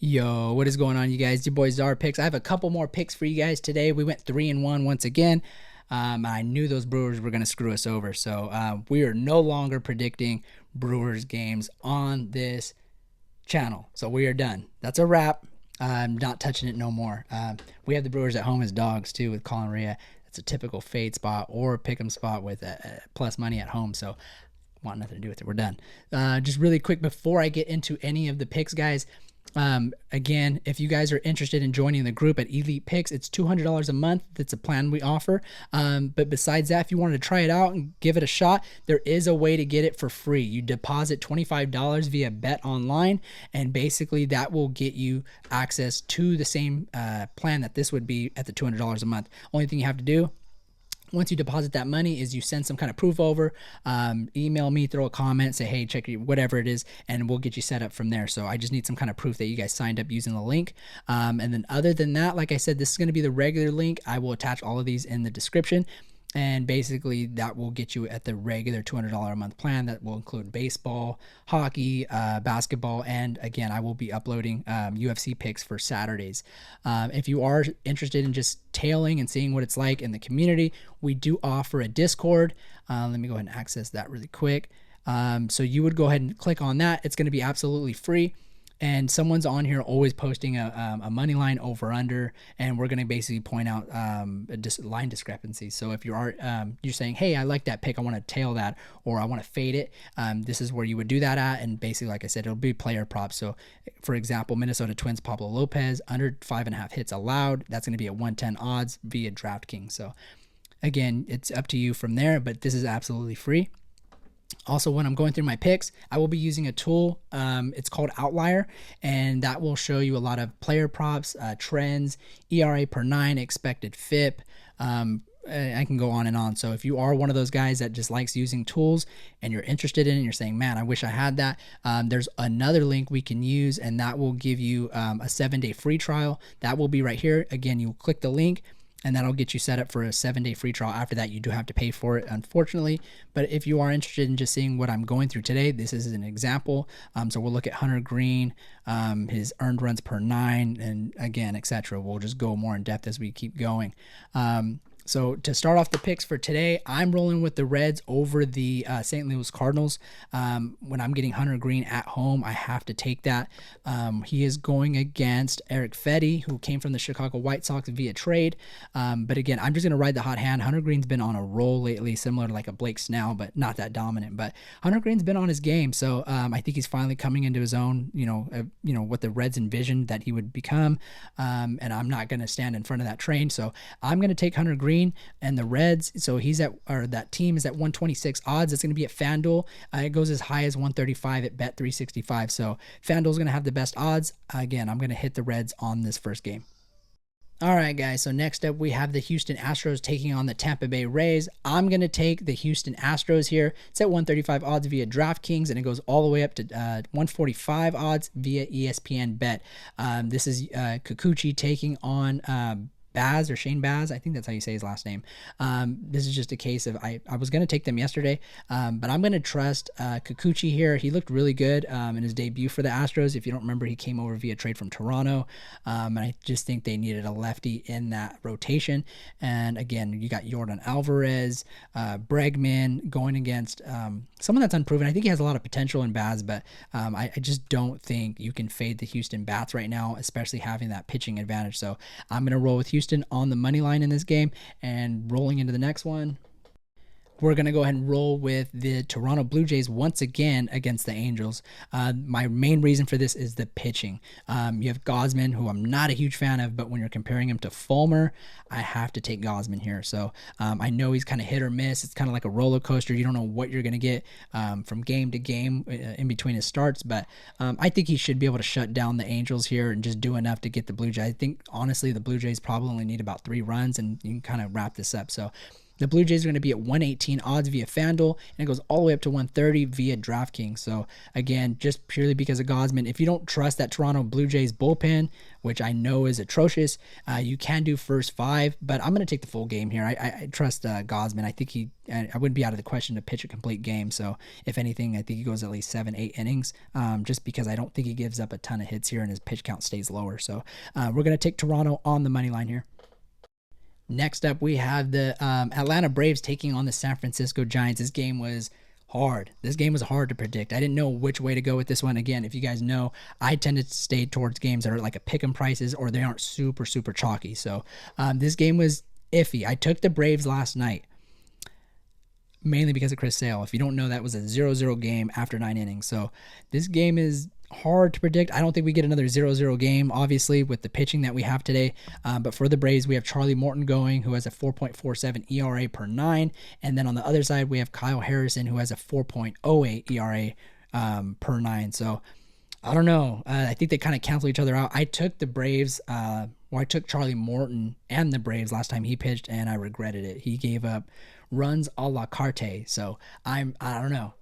Yo, what is going on, you guys? Your boy Czar Picks. I have a couple more picks for you guys today. We went 3-1 once again. I knew those Brewers were going to screw us over, so we are no longer predicting Brewers games on this channel. So we are done. That's a wrap. I'm not touching it no more. We have the Brewers at home as dogs too with Colin Rea. It's a typical fade spot or pick 'em spot with plus money at home. So want nothing to do with it. We're done. Just really quick before I get into any of the picks, guys. Again, if you guys are interested in joining the group at Elite Picks, it's $200 a month. That's a plan we offer. But besides that, if you wanted to try it out and give it a shot, there is a way to get it for free. You deposit $25 via Bet Online, and basically that will get you access to the same plan that this would be at the $200 a month. Only thing you have to do, once you deposit that money, is you send some kind of proof over, email me, throw a comment, say, hey, check whatever it is, and we'll get you set up from there. So I just need some kind of proof that you guys signed up using the link. And then other than that, like I said, this is going to be the regular link. I will attach all of these in the description. And basically that will get you at the regular $200 a month plan that will include baseball, hockey, basketball, and again, I will be uploading UFC picks for Saturdays. If you are interested in just tailing and seeing what it's like in the community, we do offer a Discord. Let me go ahead and access that really quick. So you would go ahead and click on that. It's going to be absolutely free. And someone's on here always posting a money line over under, and we're going to basically point out line discrepancies. So if you are you're saying, hey, I like that pick, I want to tail that, or I want to fade it, this is where you would do that at. And basically, like I said, it'll be player props. So for example, Minnesota Twins Pablo Lopez under 5.5 hits allowed. That's going to be at 110 odds via DraftKings. So again, it's up to you from there, but this is absolutely free. Also, when I'm going through my picks, I will be using a tool. It's called Outlier, and that will show you a lot of player props, trends, ERA per 9, expected FIP. I can go on and on. So if you are one of those guys that just likes using tools and you're interested in it and you're saying, man, I wish I had that, there's another link we can use, and that will give you a 7-day free trial. That will be right here. Again, you click the link, and that'll get you set up for a 7-day free trial. After that, you do have to pay for it, unfortunately. But if you are interested in just seeing what I'm going through today, this is an example. So we'll look at Hunter Green, his earned runs per 9, and again, etc. We'll just go more in depth as we keep going. So to start off the picks for today, I'm rolling with the Reds over the St. Louis Cardinals. When I'm getting Hunter Green at home, I have to take that. He is going against Eric Fedde, who came from the Chicago White Sox via trade. But again, I'm just going to ride the hot hand. Hunter Green's been on a roll lately, similar to like a Blake Snell, but not that dominant. But Hunter Green's been on his game, so I think he's finally coming into his own. What the Reds envisioned that he would become. And I'm not going to stand in front of that train, so I'm going to take Hunter Green and the Reds. So that team is at 126 odds. It's going to be at FanDuel. It goes as high as 135 at Bet 365. So FanDuel's going to have the best odds. Again, I'm going to hit the Reds on this first game. All right, guys, so next up we have the Houston Astros taking on the Tampa Bay Rays. I'm going to take the Houston Astros here. It's at 135 odds via DraftKings, and it goes all the way up to 145 odds via ESPN Bet. This is Kikuchi taking on Baz or Shane Baz. I think that's how you say his last name. This is just a case of I was going to take them yesterday, but I'm going to trust Kikuchi here. He looked really good in his debut for the Astros. If you don't remember, he came over via trade from Toronto, and I just think they needed a lefty in that rotation. And again, you got Jordan Alvarez, Bregman going against someone that's unproven. I think he has a lot of potential in Baz, but I just don't think you can fade the Houston Bats right now, especially having that pitching advantage. So I'm going to roll with Houston on the money line in this game. And rolling into the next one, we're going to go ahead and roll with the Toronto Blue Jays once again against the Angels. My main reason for this is the pitching. You have Gausman, who I'm not a huge fan of, but when you're comparing him to Fulmer, I have to take Gausman here. So I know he's kind of hit or miss. It's kind of like a roller coaster. You don't know what you're going to get from game to game in between his starts, but I think he should be able to shut down the Angels here and just do enough to get the Blue Jays. I think, honestly, the Blue Jays probably only need about 3 runs, and you can kind of wrap this up. So The Blue Jays are going to be at 118 odds via FanDuel, and it goes all the way up to 130 via DraftKings. So again, just purely because of Gausman, if you don't trust that Toronto Blue Jays bullpen, which I know is atrocious, you can do first 5, but I'm going to take the full game here. I trust Gausman. I think I wouldn't be out of the question to pitch a complete game. So if anything, I think he goes at least 7-8 innings, just because I don't think he gives up a ton of hits here and his pitch count stays lower. So we're going to take Toronto on the money line here. Next up, we have the Atlanta Braves taking on the San Francisco Giants. This game was hard. This game was hard to predict. I didn't know which way to go with this one. Again, if you guys know, I tend to stay towards games that are like a pick 'em prices or they aren't super, super chalky. So this game was iffy. I took the Braves last night, mainly because of Chris Sale. If you don't know, that was a 0-0 game after 9 innings. So this game is hard to predict. I don't think we get another 0-0 game, obviously, with the pitching that we have today. But for the Braves, we have Charlie Morton going, who has a 4.47 ERA per 9. And then on the other side, we have Kyle Harrison, who has a 4.08 ERA per 9. So I don't know. I think they kind of cancel each other out. I took the Braves, I took Charlie Morton and the Braves last time he pitched, and I regretted it. He gave up runs a la carte. So I don't know.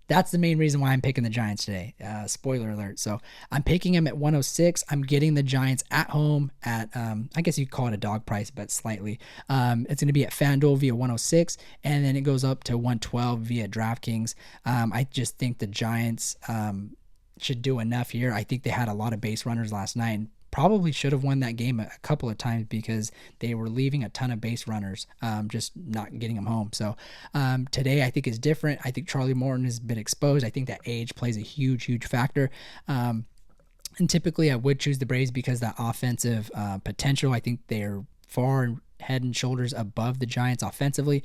That's the main reason why I'm picking the Giants today. Spoiler alert. So I'm picking them at 106. I'm getting the Giants at home at, I guess you could call it a dog price, but slightly. It's going to be at FanDuel via 106, and then it goes up to 112 via DraftKings. I just think the Giants should do enough here. I think they had a lot of base runners last night and probably should have won that game a couple of times because they were leaving a ton of base runners, just not getting them home. So today I think is different. I think Charlie Morton has been exposed. I think that age plays a huge, huge factor. And typically I would choose the Braves because that offensive potential, I think they're far head and shoulders above the Giants offensively,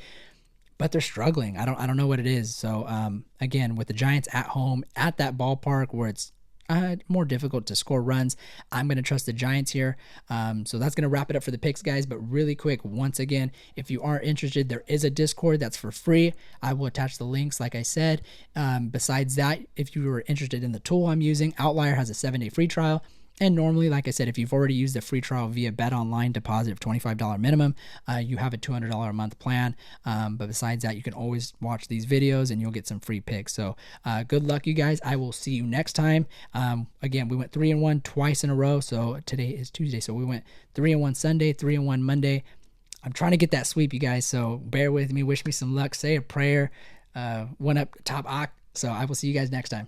but they're struggling. I don't know what it is. So again, with the Giants at home at that ballpark where it's more difficult to score runs, I'm going to trust the Giants here. So that's going to wrap it up for the picks, guys. But really quick, once again, if you are interested, there is a Discord that's for free. I will attach the links, like I said. Besides that, if you are interested in the tool I'm using, Outlier has a 7-day free trial. And normally, like I said, if you've already used the free trial via BetOnline deposit of $25 minimum, you have a $200 a month plan. But besides that, you can always watch these videos and you'll get some free picks. So good luck, you guys. I will see you next time. Again, we went 3-1 twice in a row. So today is Tuesday. So we went 3-1 Sunday, 3-1 Monday. I'm trying to get that sweep, you guys. So bear with me. Wish me some luck. Say a prayer. One up top. So I will see you guys next time.